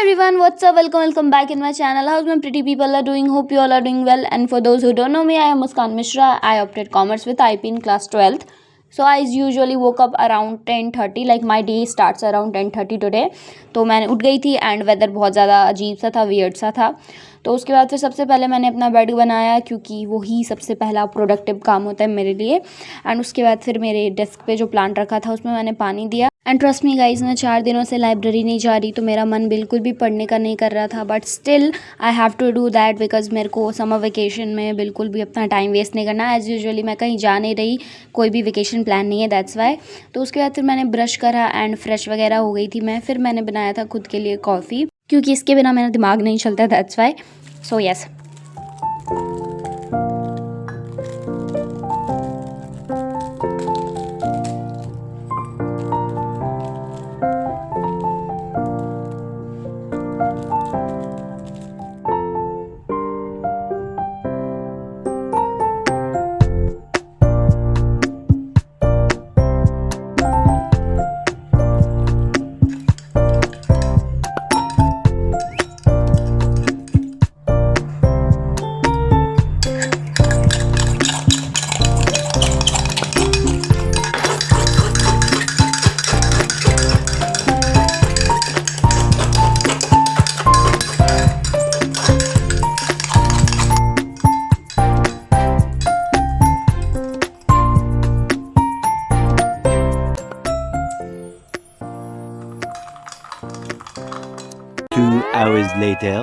everyone, what's up? Welcome back in my channel. How's my pretty people are doing? Hope you all are doing well. And for those who don't know me, I am Muskan Mishra. I opted commerce with IP in class 12th. So I usually woke up around 10:30. Like my day starts around 10:30 today. तो मैंने उठ गई थी and weather बहुत ज़्यादा अजीब सा था, वियर्ड सा था. तो उसके बाद फिर सबसे पहले मैंने अपना बेड बनाया क्योंकि वही सबसे पहला प्रोडक्टिव काम होता है मेरे लिए. एंड उसके बाद फिर मेरे डेस्क पे जो प्लांट रखा था उसमें मैंने पानी दिया. एंड ट्रस्ट मी गाइज, मैं 4 दिनों से लाइब्रेरी नहीं जा रही तो मेरा मन बिल्कुल भी पढ़ने का नहीं कर रहा था. But still I have to do that because मेरे को समर वेकेशन में बिल्कुल भी अपना टाइम वेस्ट नहीं करना. एज़ यूजुअली मैं कहीं जा नहीं रही, कोई भी वेकेशन प्लान नहीं है, दैट्स वाई. तो उसके बाद फिर मैंने ब्रश करा एंड फ्रेश वगैरह हो गई थी मैं. फिर मैंने बनाया था खुद के लिए कॉफ़ी क्योंकि इसके बिना मेरा दिमाग नहीं चलता, that's why. So yes. Hours later.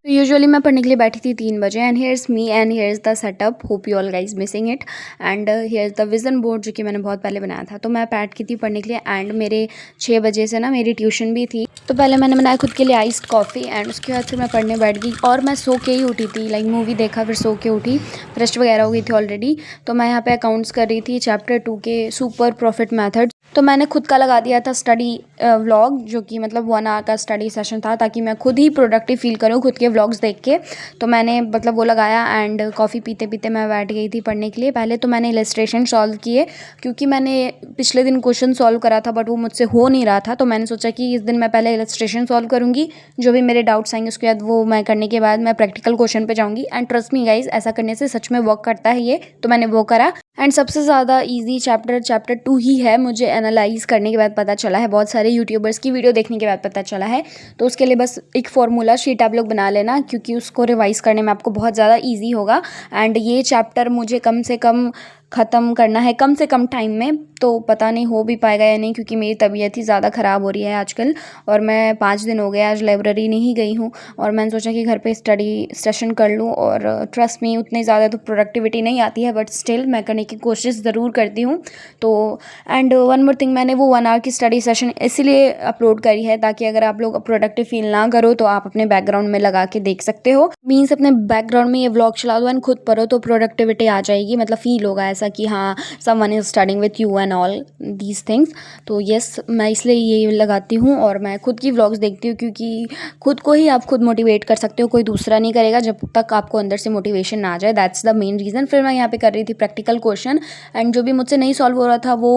Usually मैं पढ़ने के लिए बैठी थी 3 बजे and hairs me and hairs the setup. Hope you all guys missing it. And hairs the vision board जो कि मैंने बहुत पहले बनाया था. तो मैं बैठ की थी पढ़ने के लिए एंड मेरे 6 बजे से ना मेरी ट्यूशन भी थी. तो पहले मैंने बनाया खुद के लिए आइस्ड कॉफ़ी एंड उसके बाद फिर मैं पढ़ने बैठ गई. और मैं सो के ही उठी थी, लाइक मूवी देखा फिर सो के उठी. ब्रश वगैरह हो गई थी ऑलरेडी. तो मैं यहाँ पे अकाउंट्स कर रही थी चैप्टर 2 के सुपर प्रॉफिट मेथड. तो मैंने खुद का लगा दिया था स्टडी व्लॉग जो कि मतलब 1 आवर का स्टडी सेशन था ताकि मैं खुद ही प्रोडक्टिव फील करूँ खुद के व्लॉग्स देख के. तो मैंने मतलब वो लगाया एंड कॉफ़ी पीते पीते मैं बैठ गई थी पढ़ने के लिए. पहले तो मैंने इलस्ट्रेशन सॉल्व किए क्योंकि मैंने पिछले दिन क्वेश्चन सॉल्व करा था बट वो मुझसे हो नहीं रहा था. तो मैंने सोचा कि इस दिन मैं पहले इलस्ट्रेशन सॉल्व करूँगी, जो भी मेरे डाउट्स आएंगे उसके बाद वो मैं करने के बाद मैं प्रैक्टिकल क्वेश्चन पे जाऊँगी. एंड ट्रस्ट मी गाइज, ऐसा करने से सच में वर्क करता है ये. तो मैंने वो करा एंड सबसे ज़्यादा ईजी चैप्टर 2 ही है, मुझे एनालाइज करने के बाद पता चला है. बहुत सारे यूट्यूबर्स की वीडियो देखने के बाद पता चला है. तो उसके लिए बस एक फार्मूला शीट आप लोग बना लेना क्योंकि उसको रिवाइज करने में आपको बहुत ज़्यादा ईजी होगा. एंड ये चैप्टर मुझे कम से कम ख़त्म करना है कम से कम टाइम में. तो पता नहीं हो भी पाएगा या नहीं क्योंकि मेरी तबीयत ही ज़्यादा ख़राब हो रही है आजकल. और मैं 5 दिन हो गए आज लाइब्रेरी नहीं गई हूँ और मैंने सोचा कि घर पे स्टडी सेशन कर लूँ. और ट्रस्ट में उतनी ज़्यादा तो प्रोडक्टिविटी नहीं आती है बट स्टिल मैं करने की कोशिश ज़रूर करती हूँ. तो एंड वन मोर थिंग, मैंने वो 1 आवर की स्टडी सेशन इसीलिए अपलोड करी है ताकि अगर आप लोग प्रोडक्टिव फील ना करो तो आप अपने बैकग्राउंड में लगा के देख सकते हो. मीन्स अपने बैकग्राउंड में ये व्लॉग चला दो एंड खुद पढ़ो तो प्रोडक्टिविटी आ जाएगी. मतलब फील होगा ऐसा कि हाँ someone is studying with you and all these things. तो येस, मैं इसलिए ये लगाती हूँ और मैं खुद की व्लॉग्स देखती हूँ क्योंकि खुद को ही आप खुद मोटिवेट कर सकते हो, कोई दूसरा नहीं करेगा जब तक आपको अंदर से मोटिवेशन ना आ जाए. That's the main reason. फिर मैं यहाँ पे कर रही थी प्रैक्टिकल क्वेश्चन एंड जो भी मुझसे नहीं सॉल्व हो रहा था वो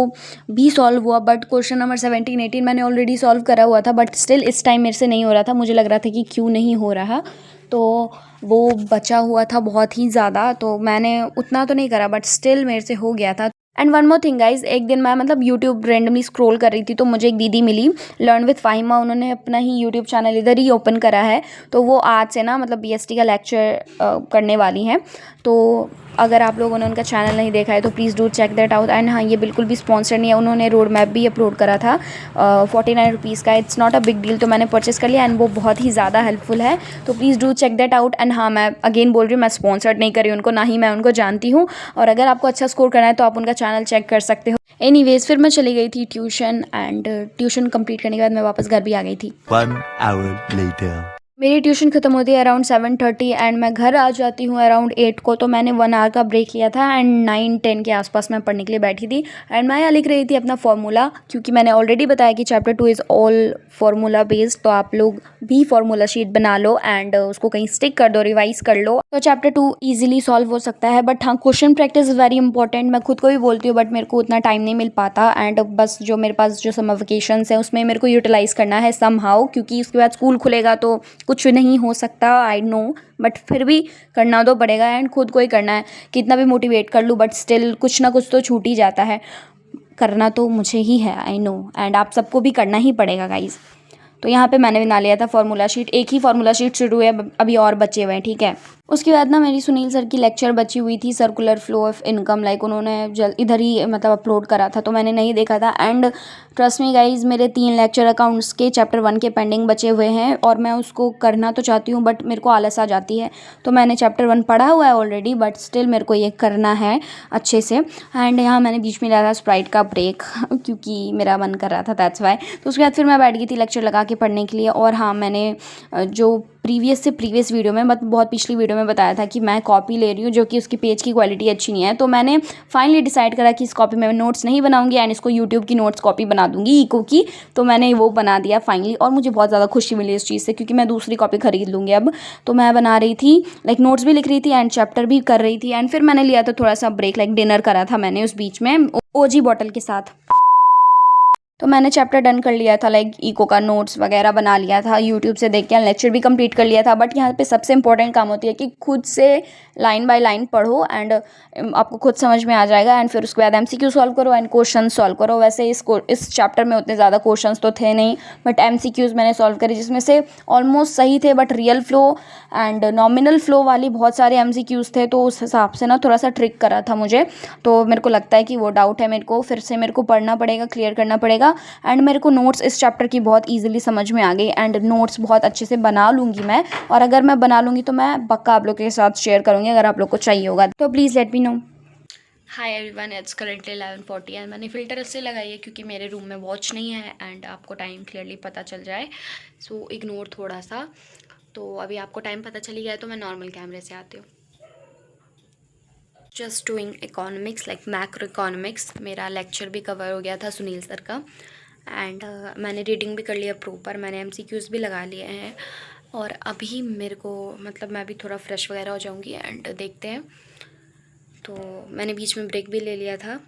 भी सॉल्व हुआ. बट क्वेश्चन नंबर 17-18 मैंने ऑलरेडी सॉल्व करा हुआ था बट स्टिल इस टाइम मेरे से नहीं हो रहा था. मुझे लग रहा था कि क्यों नहीं हो रहा. तो वो बचा हुआ था बहुत ही ज़्यादा. तो मैंने उतना तो नहीं करा बट स्टिल मेरे से हो गया था. And one more thing guys, एक दिन मैं मतलब यूट्यूब रेंडमली स्क्रॉल कर रही थी तो मुझे एक दीदी मिली, लर्न विथ फाहिमा. उन्होंने अपना ही यूट्यूब चैनल इधर ही ओपन करा है. तो वो आज से ना मतलब BST का लेक्चर करने वाली हैं. तो अगर आप लोगों ने उनका चैनल नहीं देखा है तो please do check that out. And हाँ, ये बिल्कुल भी स्पॉन्सर नहीं है. उन्होंने रोड मैप भी अपलोड करा था 49 रुपीज़ का. It's not a big deal. तो मैंने परचेस कर लिया एंड वो बहुत ही ज़्यादा हेल्पफुल है. तो please do check that out. And हाँ, मैं अगेन बोल रही हूँ, मैं स्पॉन्सर्ड नहीं कर रही हूँ उनको, ना ही मैं उनको जानती हूँ. और अगर आपको अच्छा स्कोर करना है तो आप उनका चैनल चेक कर सकते हो. एनीवेज, फिर मैं चली गई थी ट्यूशन एंड ट्यूशन कंप्लीट करने के बाद मैं वापस घर भी आ गई थी. 1 hour later. मेरी ट्यूशन ख़त्म होती है अराउंड 7:30 एंड मैं घर आ जाती हूँ अराउंड 8 को। तो मैंने 1 आवर का ब्रेक लिया था एंड 9-10 के आसपास मैं पढ़ने के लिए बैठी थी एंड मैं यहाँ लिख रही थी अपना फार्मूला, क्योंकि मैंने ऑलरेडी बताया कि chapter 2 is all formula based. तो आप लोग भी फार्मूला शीट बना लो एंड उसको कहीं स्टिक कर दो, रिवाइज कर लो, तो चैप्टर 2 ईजिली सॉल्व हो सकता है। बट हाँ, question practice is very important. मैं खुद को भी बोलती हूँ बट मेरे को उतना टाइम नहीं मिल पाता एंड बस जो मेरे पास जो समर वेकेशंस है उसमें मेरे को यूटिलाइज़ करना है सम हाउ, क्योंकि उसके बाद स्कूल खुलेगा तो कुछ नहीं हो सकता, आई नो, बट फिर भी करना तो पड़ेगा एंड खुद को ही करना है। कितना भी मोटिवेट कर लूँ बट स्टिल कुछ ना कुछ तो छूट ही जाता है। करना तो मुझे ही है, आई नो, एंड आप सबको भी करना ही पड़ेगा गाइज। तो यहाँ पे मैंने बना लिया था फार्मूला शीट। एक ही फार्मूला शीट शुरू है, अभी और बचे हुए हैं, ठीक है। उसके बाद ना मेरी सुनील सर की लेक्चर बची हुई थी, circular flow of income, like उन्होंने इधर ही मतलब अपलोड करा था तो मैंने नहीं देखा था एंड ट्रस्ट मी गाइज, मेरे 3 लेक्चर अकाउंट्स के चैप्टर 1 के पेंडिंग बचे हुए हैं और मैं उसको करना तो चाहती हूँ बट मेरे को आलस आ जाती है। तो मैंने चैप्टर 1 पढ़ा हुआ है ऑलरेडी बट स्टिल मेरे को ये करना है अच्छे से। एंड यहाँ मैंने बीच में लिया था स्प्राइट का ब्रेक क्योंकि मेरा मन कर रहा था, दैट्स वाई। तो उसके बाद फिर मैं बैठ गई थी लेक्चर लगा के पढ़ने के लिए। और हाँ, मैंने जो प्रीवियस वीडियो में बहुत पिछली वीडियो में बताया था कि मैं कॉपी ले रही हूँ जो कि उसकी पेज की क्वालिटी अच्छी नहीं है, तो मैंने फाइनली डिसाइड करा कि इस कॉपी में मैं नोट्स नहीं बनाऊंगी एंड इसको यूट्यूब की नोट्स कॉपी बना दूंगी, इको की। तो मैंने वो बना दिया फाइनली और मुझे बहुत ज़्यादा खुशी मिली इस चीज़ से, क्योंकि मैं दूसरी कॉपी खरीद लूँगी अब। तो मैं बना रही थी, लाइक नोट्स भी लिख रही थी एंड चैप्टर भी कर रही थी एंड फिर मैंने लिया था थोड़ा सा ब्रेक, लाइक डिनर करा था मैंने उस बीच में ओजी बॉटल के साथ। तो मैंने चैप्टर डन कर लिया था, लाइक इको का नोट्स वगैरह बना लिया था यूट्यूब से देख के, लेक्चर भी कंप्लीट कर लिया था। बट यहाँ पे सबसे इंपॉर्टेंट काम होती है कि खुद से लाइन बाय लाइन पढ़ो एंड आपको खुद समझ में आ जाएगा एंड फिर उसके बाद एमसीक्यू सॉल्व करो एंड क्वेश्चन सॉल्व करो। वैसे इस चैप्टर में उतने ज़्यादा क्वेश्चंस तो थे नहीं बट एमसीक्यूज़ मैंने सॉल्व करे जिसमें से ऑलमोस्ट सही थे, but real flow and nominal flow वाली बहुत सारे एमसीक्यूज़ थे, तो उस हिसाब से ना थोड़ा सा ट्रिक करा था मुझे। तो मेरे को लगता है कि वो डाउट है मेरे को, फिर से मेरे को पढ़ना पड़ेगा, क्लियर करना पड़ेगा एंड मेरे को नोट्स इस चैप्टर की बहुत ईजिली समझ में आ गई एंड नोट्स बहुत अच्छे से बना लूँगी मैं। और अगर मैं बना लूँगी तो मैं पक्का आप लोग के साथ शेयर करूँगी अगर आप लोग को चाहिए होगा, तो please let me know. Hi everyone, it's currently 11:40 and मैंने फ़िल्टर इससे लगाई है क्योंकि मेरे रूम में वॉच नहीं है एंड आपको टाइम क्लियरली पता चल जाए, सो इग्नोर थोड़ा सा। तो अभी आपको टाइम पता चली गया है तो मैं नॉर्मल कैमरे से आती हूँ। Just doing economics, like macro economics. मेरा लेक्चर भी कवर हो गया था सुनील सर का एंड मैंने रीडिंग भी कर लिया प्रॉपर, मैंने एमसीक्यूज़ भी लगा लिए हैं और अभी मेरे को मतलब मैं भी थोड़ा फ्रेश वगैरह हो जाऊँगी एंड देखते हैं। तो मैंने बीच में ब्रेक भी ले लिया था।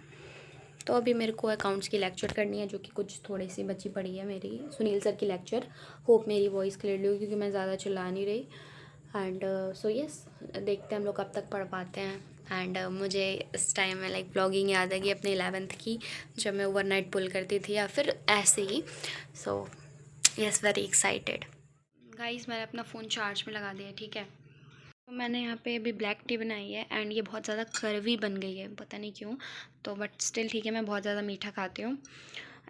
तो अभी मेरे को अकाउंट्स की लेक्चर करनी है जो कि कुछ थोड़ी सी बची पड़ी है मेरी, सुनील सर की लेक्चर। होप मेरी वॉइस क्लियरली होगी क्योंकि मैं ज़्यादा चिल्ला नहीं रही एंड सो यस, देखते हैं हम लोग कब तक पढ़ पाते हैं। एंड मुझे इस टाइम में लाइक ब्लॉगिंग याद है कि अपने 11th की, जब मैं ओवरनाइट पुल करती थी या फिर ऐसे ही। So yes, very excited guys. मैंने अपना फ़ोन चार्ज में लगा दिया, ठीक है। तो मैंने यहाँ पे अभी ब्लैक टी बनाई है एंड ये बहुत ज़्यादा करवी बन गई है, पता नहीं क्यों, तो बट स्टिल ठीक है, मैं बहुत ज़्यादा मीठा खाती हूँ।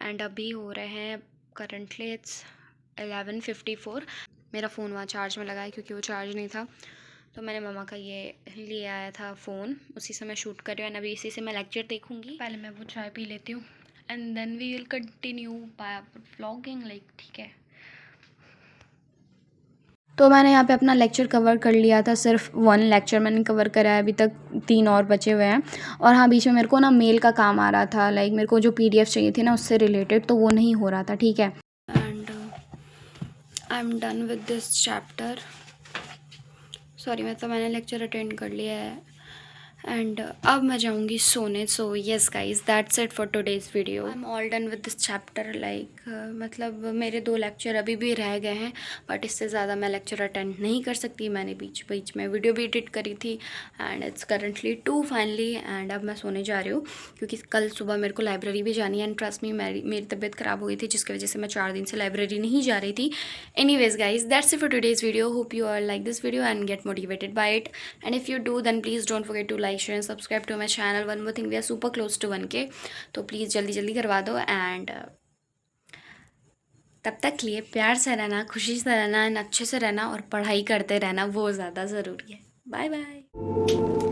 एंड अभी हो रहे हैं करंटली इट्स 11:54। मेरा फ़ोन वहाँ चार्ज में लगा है क्योंकि वो चार्ज नहीं था, तो मैंने मम्मा का ये ले आया था फ़ोन, उसी से मैं शूट कर रही हूँ एंड अभी इसी से मैं लेक्चर देखूँगी। पहले मैं वो चाय पी लेती हूँ and then we will continue by vlogging, like ठीक है। तो मैंने यहाँ पे अपना लेक्चर कवर कर लिया था, सिर्फ 1 लेक्चर मैंने कवर करा है, अभी तक 3 और बचे हुए हैं। और हाँ, बीच में मेरे को ना मेल का काम आ रहा था, लाइक मेरे को जो PDF चाहिए थी ना उससे रिलेटेड, तो वो नहीं हो रहा था, ठीक है। And I am done with this chapter. Sorry, मतलब मैंने लेक्चर अटेंड कर लिया है एंड अब मैं जाऊँगी सोने। So yes guys, that's it for today's video. I am all done with this chapter, like मतलब मेरे 2 लेक्चर अभी भी रह गए हैं बट इससे ज़्यादा मैं लेक्चर अटेंड नहीं कर सकती। मैंने बीच बीच में वीडियो भी एडिट करी थी and it's currently 2 finally and अब मैं सोने जा रही हूँ क्योंकि कल सुबह मेरे को लाइब्रेरी भी जानी है एंड ट्रस्ट मी, मेरी तबीयत ख़राब हो गई थी जिसकी वजह से मैं 4 दिन से लाइब्रेरी नहीं जा रही थी। Anyways guys, that's it for today's video. Hope you are like this video and get motivated by it, and if you do then please don't forget to like, share and subscribe to my channel. One more thing, we are super close to 1K, तो please जल्दी जल्दी करवा दो and तब तक के लिए प्यार से रहना, खुशी से रहना एंड अच्छे से रहना और पढ़ाई करते रहना, वो ज़्यादा ज़रूरी है। Bye bye.